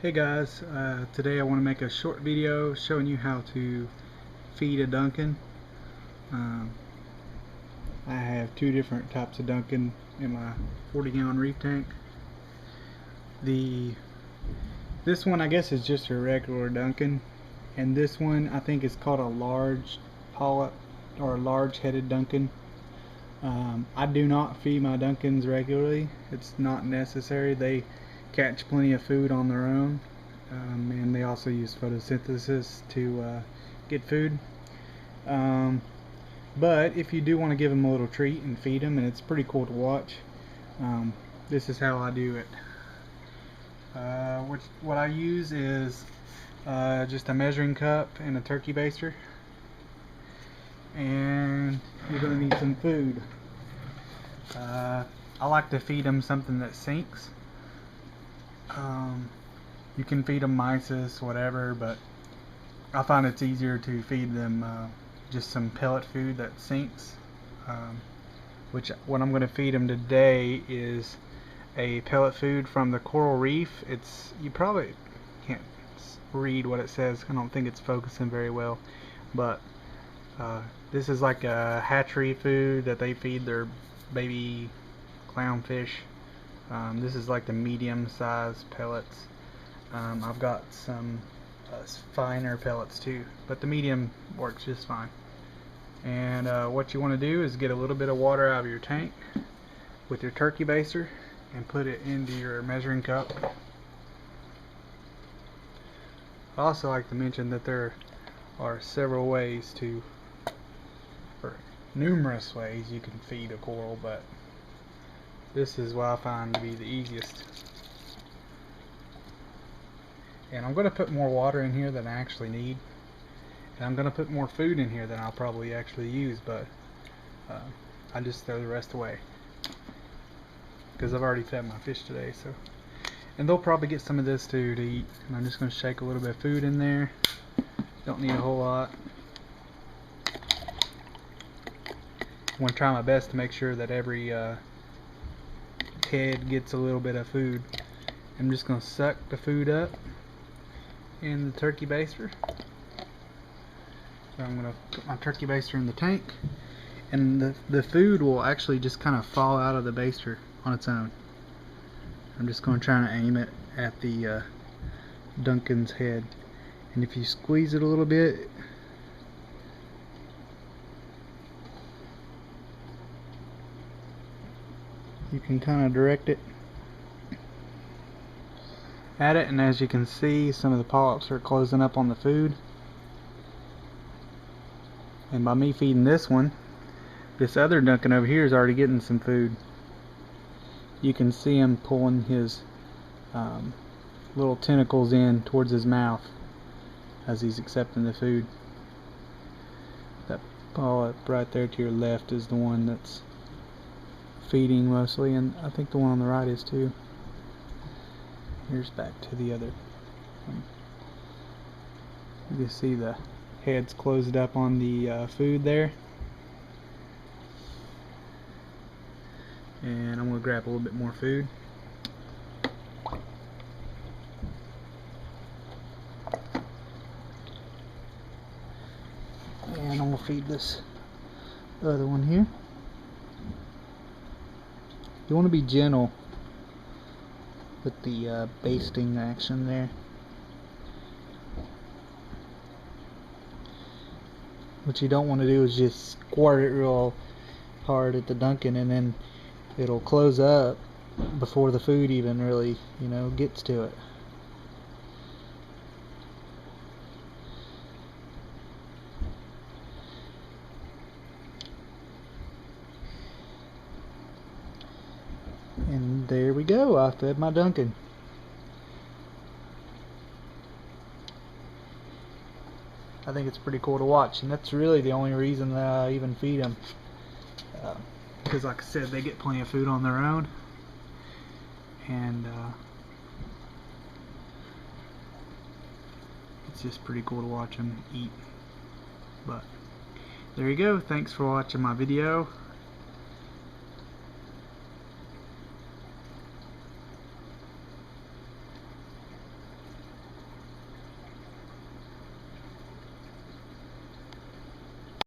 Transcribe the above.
Hey guys, today I want to make a short video showing you how to feed a Duncan. Um, I have two different types of Duncan in my 40-gallon reef tank. This one I guess is just a regular Duncan, and this one I think is called a large polyp or a large headed Duncan. I do not feed my Duncans regularly. It's not necessary. They catch plenty of food on their own, and they also use photosynthesis to get food. But if you do want to give them a little treat and feed them, and it's pretty cool to watch, this is how I do it. What I use is just a measuring cup and a turkey baster, and you're going to need some food. I like to feed them something that sinks. You can feed them mysis, whatever, but I find it's easier to feed them just some pellet food that sinks. What I'm going to feed them today is a pellet food from the coral reef. You probably can't read what it says. I don't think it's focusing very well, but this is like a hatchery food that they feed their baby clownfish. This is like the medium size pellets. I've got some finer pellets too, but the medium works just fine. And what you want to do is get a little bit of water out of your tank with your turkey baster and put it into your measuring cup. I also like to mention that there are several ways or numerous ways you can feed a coral, but this is what I find to be the easiest. And I'm going to put more water in here than I actually need, and I'm going to put more food in here than I'll probably actually use, but I just throw the rest away because I've already fed my fish today. And they'll probably get some of this too to eat. And I'm just going to shake a little bit of food in there. Don't need a whole lot. I'm going to try my best to make sure that every head gets a little bit of food. I'm just going to suck the food up in the turkey baster. So I'm going to put my turkey baster in the tank, and the food will actually just kind of fall out of the baster on its own. I'm just going to try and aim it at the Duncan's head, and if you squeeze it a little bit, you can kind of direct it at it, and as you can see, some of the polyps are closing up on the food. And by me feeding this one, this other Duncan over here is already getting some food. You can see him pulling his little tentacles in towards his mouth as he's accepting the food. That polyp right there to your left is the one that's feeding mostly, and I think the one on the right is too. Here's back to the other one. You can see the head's closed up on the food there. And I'm going to grab a little bit more food. And I'm going to feed this other one here. You want to be gentle with the basting action there. What you don't want to do is just squirt it real hard at the Duncan, and then it'll close up before the food even really, gets to it. And there we go, I fed my Duncan. I think it's pretty cool to watch, and that's really the only reason that I even feed them. Because like I said, they get plenty of food on their own, and it's just pretty cool to watch them eat. But there you go. Thanks for watching my video.